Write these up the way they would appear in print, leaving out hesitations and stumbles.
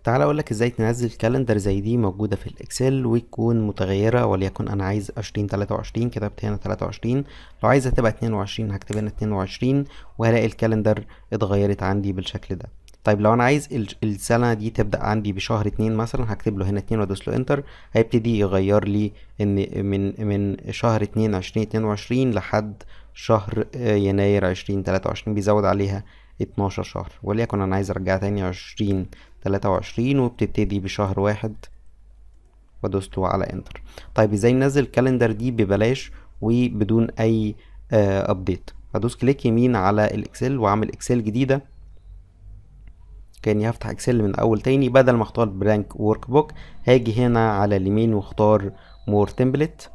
تعال اقول لك ازاي تنزل كالندر زي دي موجودة في الاكسل وتكون متغيرة. وليكن انا عايز 2023، كتبت هنا 23. لو عايزة تبقى 22 هكتب هنا 22 وهلاقي الكالندر اتغيرت عندي بالشكل ده. طيب لو انا عايز السنة دي تبدأ عندي بشهر 2 مثلا، هكتب له هنا 2 وادوس له انتر. هيبتدي يغير لي ان من شهر 2 2022 لحد شهر يناير 2023، بيزود عليها 12 شهر. وليكن انا عايز ارجع تاني 2023 وبتبتدي بشهر 1 ودوسته على انتر. طيب ازاي ننزل الكالندر دي ببلاش وبدون اي ابديت؟ هدوس كليك يمين على الاكسل واعمل اكسل جديدة، كاني هفتح اكسل من اول تاني. بدل ما اختار بلانك ورك بوك هاجي هنا على اليمين واختار مور تمبلت،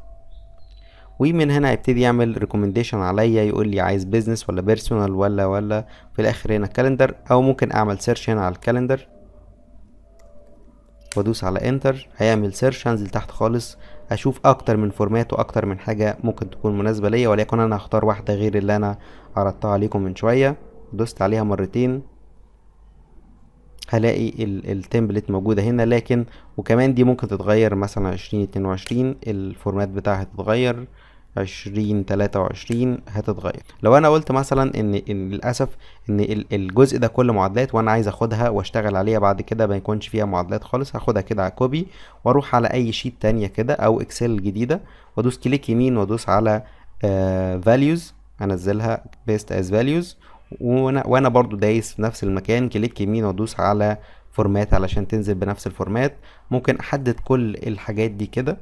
ومن هنا هيبتدي يعمل ريكومنديشن عليا، يقول لي عايز بيزنس ولا بيرسونال ولا في الاخر هنا كالندر، او ممكن اعمل سيرش هنا على الكالندر وادوس على انتر. هيعمل سيرش، هنزل تحت خالص اشوف اكتر من فورمات واكتر من حاجة ممكن تكون مناسبة ليا، وليكن انا هختار واحدة غير اللي انا عرضتها عليكم من شوية. دوست عليها مرتين هلاقي التمبلت موجودة هنا، لكن وكمان دي ممكن تتغير. مثلا 2022 الفورمات بتاعها هتتغير، 2023 هتتغير. لو انا قلت مثلا ان للاسف ان الجزء ده كله معادلات وانا عايز اخدها واشتغل عليها بعد كده ما يكونش فيها معادلات خالص، هاخدها كده على كوبي واروح على اي شيت تانية كده او اكسل جديدة وادوس كليك يمين وادوس على values، انزلها paste as values. وانا برضو دايس في نفس المكان كليك يمين وادوس على فورمات علشان تنزل بنفس الفورمات. ممكن احدد كل الحاجات دي كده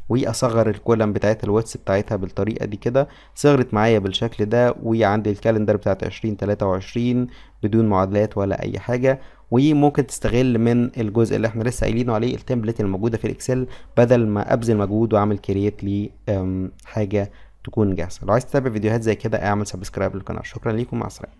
واصغر الكولم بتاعتها الواتس بتاعتها بالطريقه دي كده. صغرت معايا بالشكل ده، وعندي الكالندر بتاعت 2023 بدون معادلات ولا اي حاجه. وممكن تستغل من الجزء اللي احنا لسه قايلينه عليه التمبلت الموجوده في الاكسل، بدل ما ابذل مجهود واعمل كرييت لي حاجه تكون جاهزه. لو عايز تتابع فيديوهات زي كده اعمل سبسكرايب للقناه. شكرا ليكم، مع السلامه.